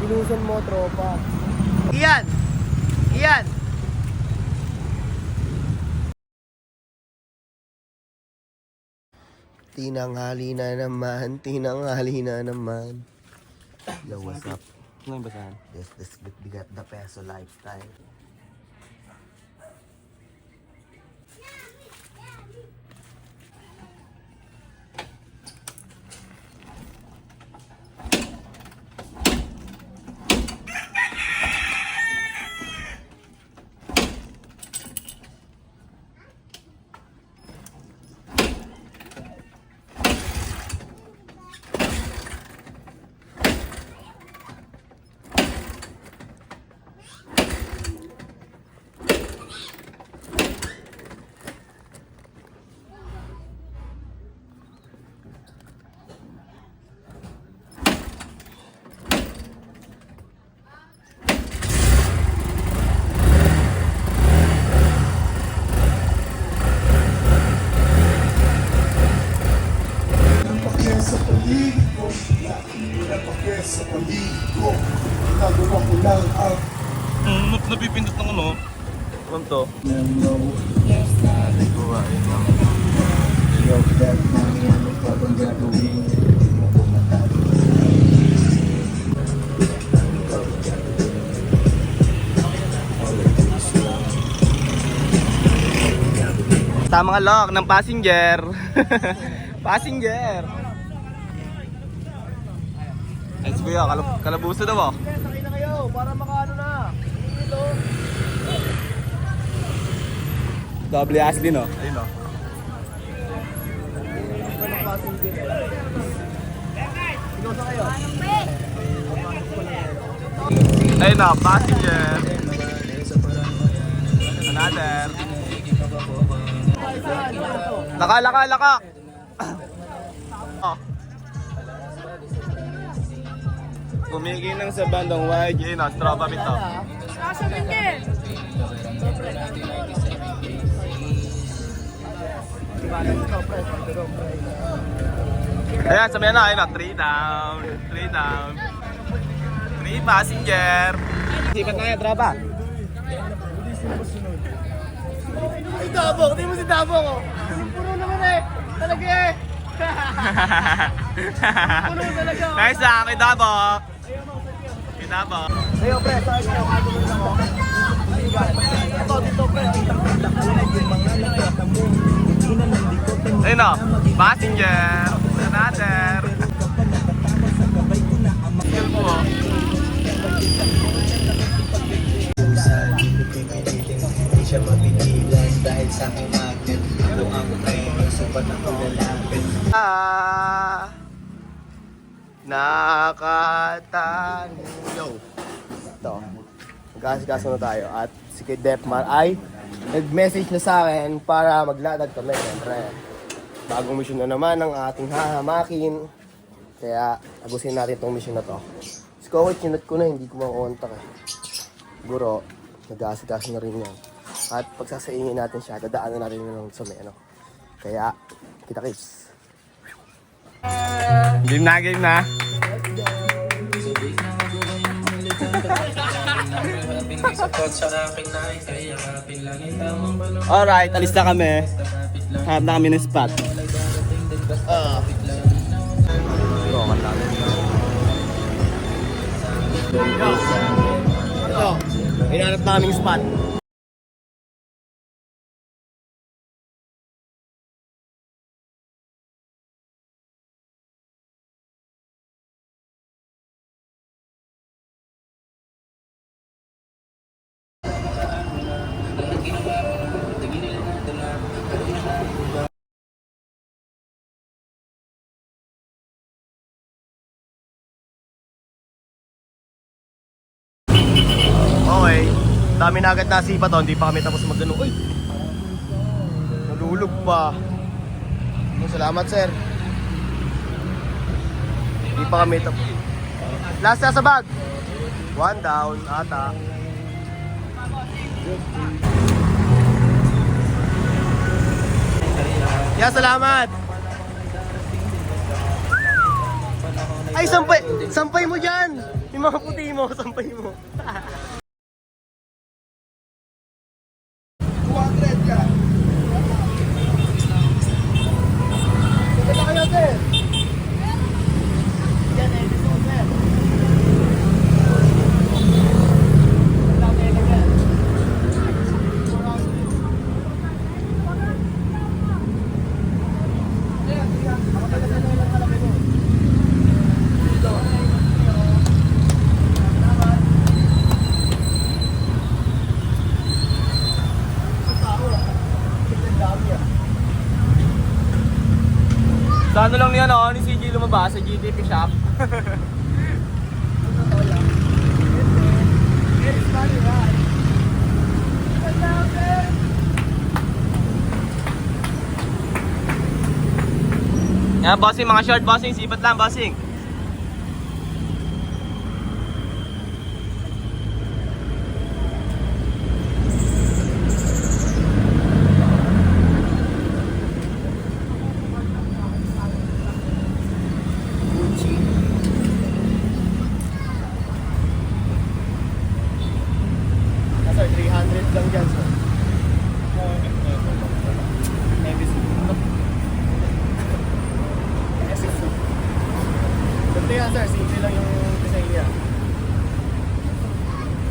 Ilusan mo, tropa. Iyan! Iyan! Tinanghali na naman, tinanghali na naman. Yo, what's up? Ano yung basahan? This bigat the peso lifestyle. Sa paligid ko, pinapakya sa paligid ko. Nagawa ko lang ang Napipindot ng ano? Alam to? love that namin ano pa bang gagawin. Tama nga lock ng passenger. Passenger. Ay, si Kuya, kalabuso daw. Sakay na kayo para makaano na. Ito. Double ass din, oh. Ayun, oh. Ikaw sa kayo. Ayun, oh, passenger. Another. Laka. Oh. Kumikinang sa bandang YG, no? Stroba bito. Ayan, sabihan na, ayun, 3 down. 3 passenger. Sipat na yan, tropa. Si Dabong, di mo si Dabong oh. Puno naman eh. Talaga eh. Puno talaga oh. Nice lang, kay Dabok. Kay Dabok. Sayo pre, saan kayo? Dito pre. Ayun, oh, passenger. Another. Skill po, oh. Hindi siya mapigilan dahil sa aking magnet. Ako ang preno, supat ako lalapit. Nakataniyo. Ito. Magkasikaso na tayo. At si Kid Defmar ay nag-message na sa akin para maglatag kami. Siyempre, bagong mission na naman ang ating hahamakin. Kaya, agusin natin itong mission na to. Si Kokoy, chinat ko na, hindi ko makontak eh. Siguro, nag-aasikaso na rin yan. At pagsasaingin natin siya, dadaanan natin yun sa may ano. Kaya, kita-kits. Game na. Alright, alis na kami. Hanap na kami ng spot. Roman natin. Ito, hinanap naming spot. Okay, dami na agad nasipa to, hindi pa kami tapos mag-ano. Uy! Nalulog pa. Salamat sir. Hindi pa kami tapos. Last na sa bag. 1 down ata. Yeah, salamat. Ay, sampay mo dyan! Yung mga puti mo, sampay mo. 200 ka. Ito kayo, sir. Yan, eh, gusto ko, sir. Sa ano lang yan ako, ni CJ lumabas sa GTP shop. Yan, bossing, mga short bossing, sipat lang bossing. Sir, 300 lang dyan, sir. Ganito yan, sir. Simple lang yung design niya.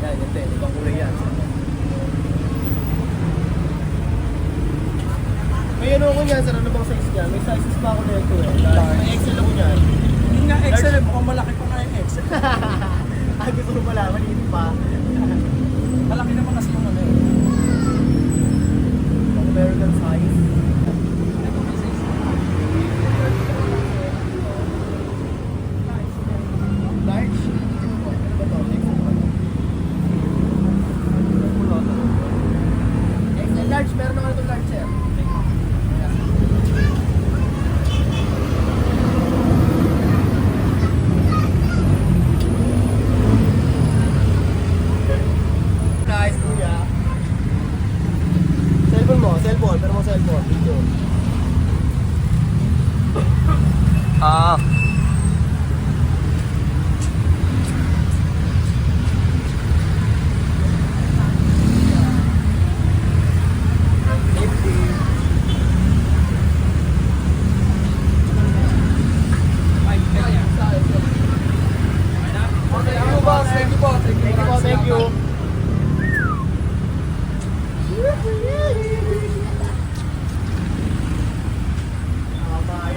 Yan, ganito. Ibang kulay yan. May ano ko niyan, sir. Ano bang size niya? May sizes pa ako nito eh. May XL ako niyan. Hindi nga Excel, mukhang malaki pa nga yung Excel. Gusto ko pala, maliit pa. Malaki naman kasi yung ano eh. American size. Large? XL large, meron naman itong large, sir. Guys, kuya. Cellphone, pero mo cellphone, video. Ah. Thank you po, thank you.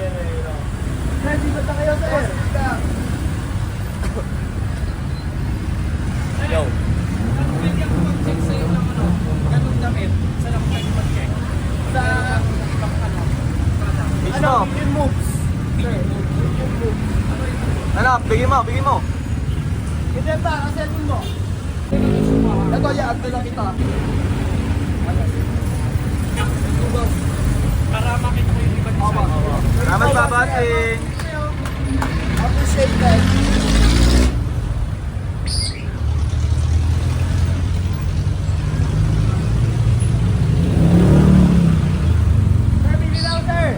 Yan eh, no? Sir, dito na kayo, sir. Yo. Ganun damit, saan ako pwede mag-check? Sa, Mismo. ano, Million Moves. Sir, Million Moves. Ano, bigay mo, bigay mo. Hindi ba, ang cellphone mo? Ito, yan, ito lang kita. Para makita ko yung ibang isa. Salamat pa, bossing. Appreciate that. Sir, bili lang, sir.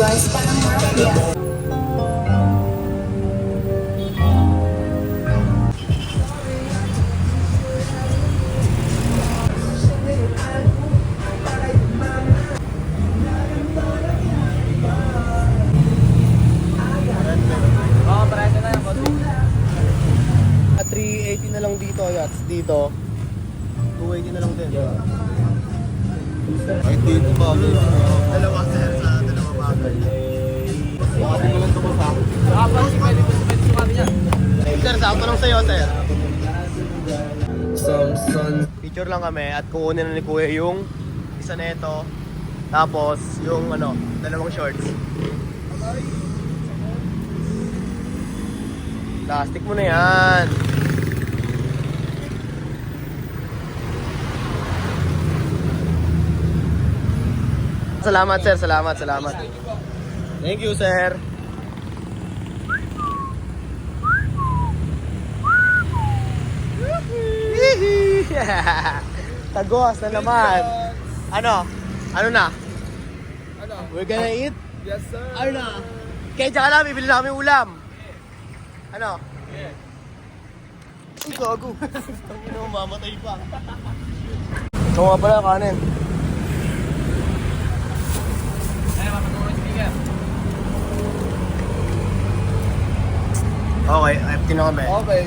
Joyce pa ng Mafia. Oo, parehas na yan, bossing. At 380 na lang dito, yats. Dito. 280 na lang din. Ay, dito ba? Dalawa, sir, sa dalawa bagay. Bakit mo lang ito sa akin? Pwede sumali niya. Sir, sakto lang sa'yo, sir. Picture lang kami at kukunin na ni Kuya yung isa na ito. Tapos yung ano, dalawang shorts. Plastic mo na yan. Salamat, sir. Salamat. Thank you, sir. Tagos na naman. Ano? Ano na? Ano? We're gonna eat? Yes, sir. Ano na? Kaya tsaka lang, bibili na kami ulam. Ano? Yeah. Ay, gago. Ang ino, mamatay pa. Ito nga pala, kanin. Ay, mapatulong speaker. Okay, empty na kami. Okay.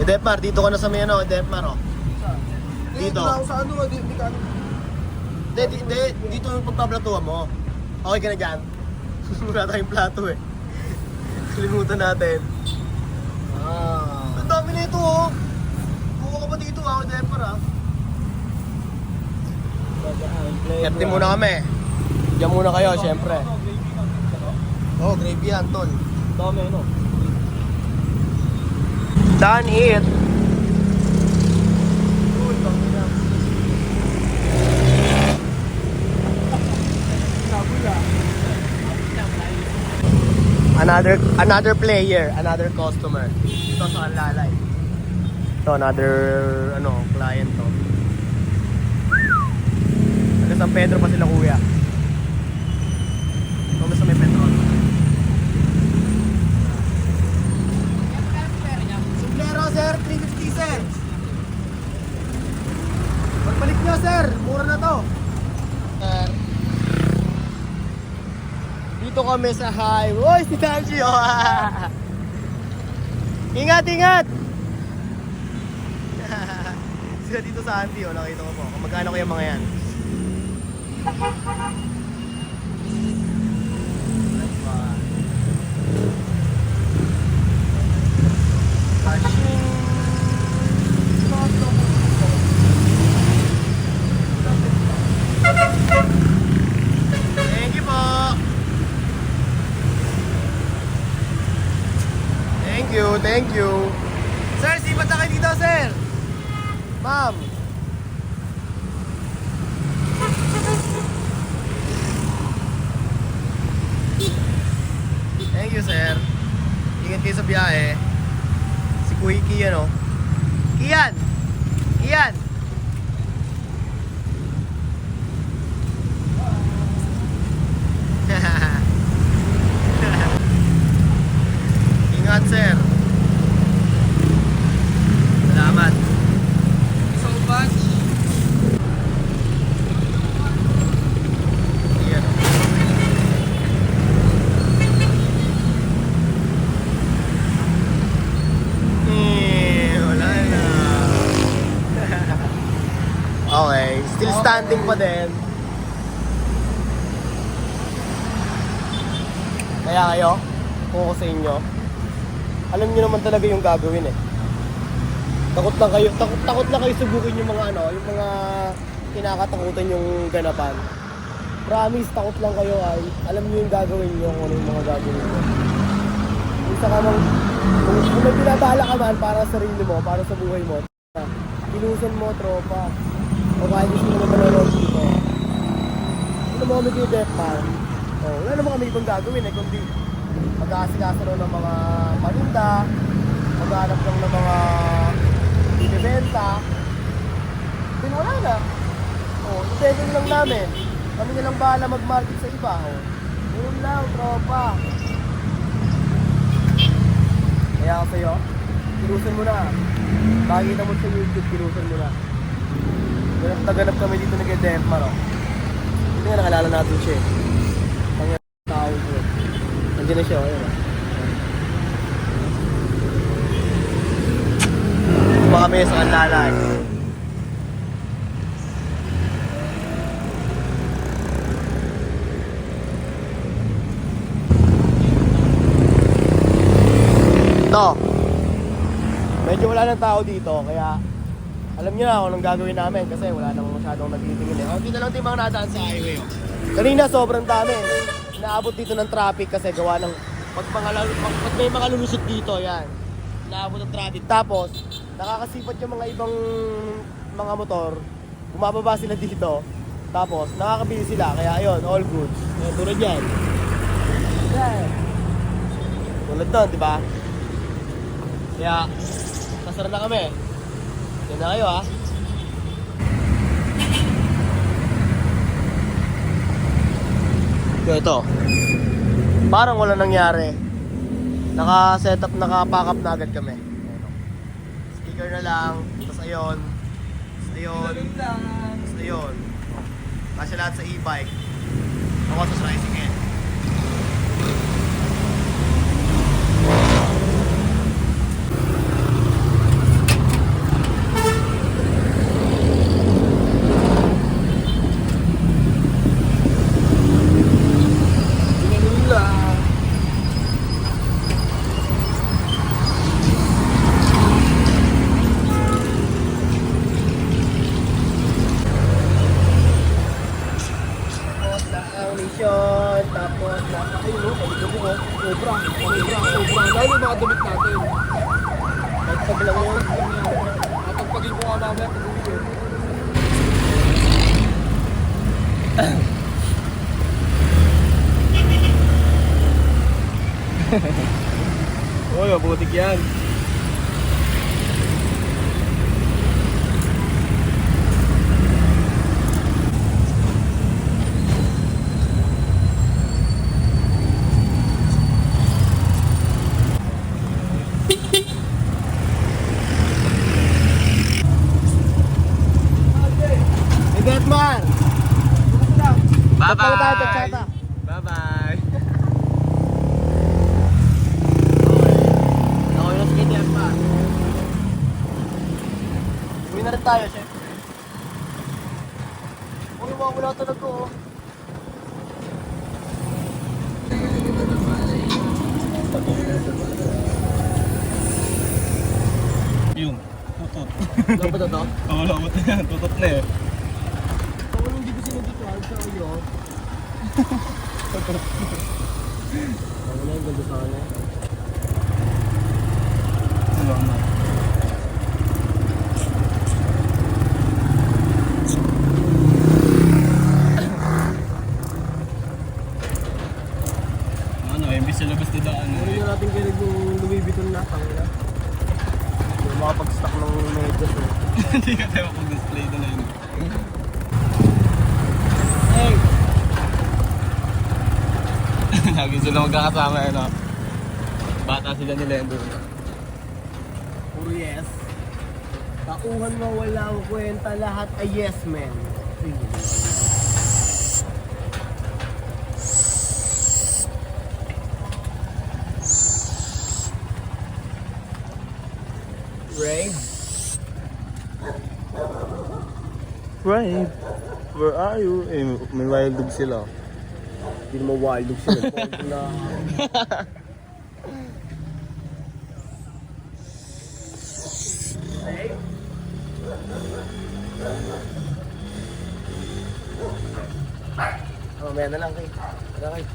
Depmar, dito ka na sa may ano, Depmar, oh. Dito. Sa ano, di ka Dito yung pagpaplatuhan mo. Okay ka na dyan? Wala tayong plato eh. Kalimutan natin. Ang dami na ito oh. Kuha ka ba dito ako, Depmar ah? Empty muna kami. Diyan muna kayo, syempre. Oh, gravy yan, tol. Dami, ano? Done it. Another player, another customer. Ito sa Alalay. Ito another client to. Taga San Pedro pa sila kuya. Ito sa may petrol. Sumblero sir, 350 sir. Pagbalik nyo sir, mura na to. Sir. Dito kami sa highway. Si Tanji, oh. Ingat, ingat! Sila dito sa Andy, oh. Nakita ko po. Kung magkano kaya mga yan. Thank you po. Thank you. Sir, sipat na kayo dito, sir. Ma'am. Thank you, sir. Ingat kayo sa biyahe. Si Kuya Kian, oh. Kian! Kian! Ingat, sir. Salamat. So much. Yan. Wala na. Okay, still standing pa din. Kaya kayo, kung ako sa inyo, alam niyo naman talaga yung gagawin eh. Takot lang kayo subukin yung mga yung mga kinakatakutan yung ganapan. Promise, takot lang kayo ay alam niyo yung gagawin niyo kung ano yung mga gagawin niyo. Isa ka mang, kung may pinabala ka man para sa sarili mo, para sa buhay mo, inusan mo, tropa. O kahit gusto mo naman nanonood dito. Ano mo kami kayo Depmar? Wala naman kami ibang gagawin eh, kundi mag-aasikaso ng mga paninda, maghanap lang ng mga ibibenta, then wala na. Ibebenta lang namin. Kami na lang bahala mag-market sa iba. Yun lang, tropa. Kaya ako sa'yo, kinusan mo na. Makikita mo sa YouTube, kinusan mo na. Ganap kami dito nag-Depmar. Hindi nga nakalala natin siya eh. Ang tao ko. Nandiyan na siya, ayun. Baka kami sa Kanlalan. Ito. Medyo wala ng tao dito, kaya alam niyo na kung anong gagawin namin kasi wala nang masyadong nagtitingin eh. Hindi na lang din mga nadaan sa highway. Oh. Kanina sobrang dami. Naabot dito ng traffic kasi gawa ng pag may mga lulusot dito, yan. Naabot ng traffic. Tapos, nakakasipat yung mga ibang mga motor. Bumababa sila dito. Tapos, nakakabili sila. Kaya ayun, all good. Tulad yan. Yan. Tulad doon, di ba? Kaya, kasara na kami. Yan na kayo ha. So ito, parang wala nangyari. Naka-setup, naka-pack up na agad kami. Ayan, oh. Speaker na lang, tapos ayun. Tapos ayun. Tapos ayun. Kasi lahat sa e-bike. Ako sa tricycle. Tapos ayun no, pagod ko. Sobra. Dahil yung mga damit natin. Kahit pag lang yun. At pagpagin ko nga mamaya pag uwi yun. Uy, mabutik yan. Hey, Detmar! Magpala tayo, tagtsata. Bye-bye. Ako yung si Detmar. Uwi na rin tayo, chef. Uy, wala talaga oh. Yung, tutot. Dapat na to? Oo, labot na yan. Tutot na eh. Ako hindi ko sinagituan sa iyo. Ako na yung ganda sa akin eh. Salamat. Ano, imbis sa labas na daan. Muli na natin kinig yung Louis Vuitton na. Tangina. Yung makapag-stock ng medyas eh. Hindi ka tayo makapag-display na yun. Hey! Lagi sila magkakasama yun, no? Bata sila ni Lendo. Puro yes. Tauhan mo walang kwenta, lahat ay yes men. Ray? Right. Where are you? Eh, may wild dog sila. Hindi naman wild dog sila. Wild na. Hey? Mamaya na lang kay. Tara kay.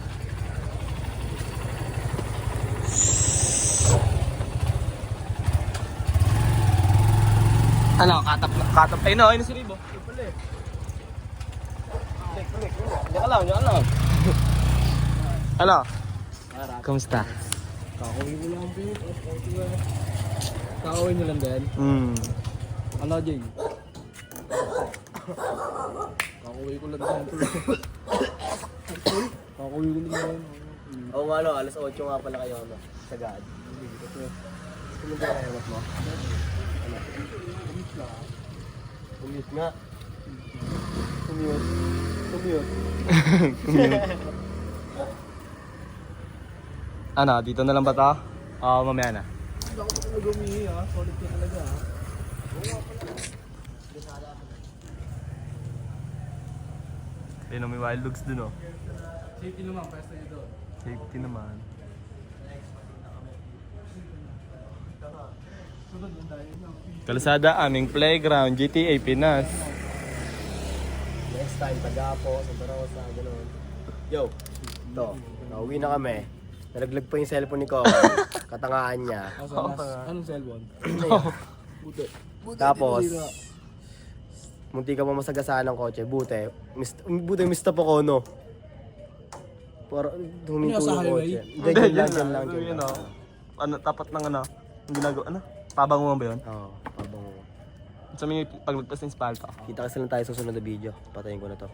Ano, katap. Ay, no, ayun si Ribo. Diyan ka lang. Ano? Kamusta? Kakawin mo lang, babe. Kakawin nyo lang din. Ano, Jay? Kakawin ko lang din. Kakawin ko lang din. Oo nga no, alas 8 nga pala kayo no. Sagad. Sino ba yung mo? Ano? Commute nga. Commute. Ano, dito na lang ba to? Oo, mamaya na. Hindi ako talaga umihi ha. Solid ka talaga ha. Ayun, may wild dogs dun, oh. Safety naman, pwesto nyo doon. Safety naman. Sunod lang tayo. Kalsada, aming playground, GTA Pinas. Next time, Tagapo, Santa Rosa, gano'n. Yo, ito, nauwi na kami. Nalaglag pa yung cellphone ni Coco. Katangaan niya. Anong cellphone? Tapos, munti ka pa masagasaan ng kotse. Buti mistop ako, no? Para huminto Ano, sa yung highway? kotse. Hindi, dyan lang. Yun, oh. Ano, tapat ng ano. Ang ginagawa, ano? Pabanguhan ba yun? Oo, pabango. Sa mga paglagpas ng spalto. Kita kasi lang tayo sa susunod na video. Patayin ko na to.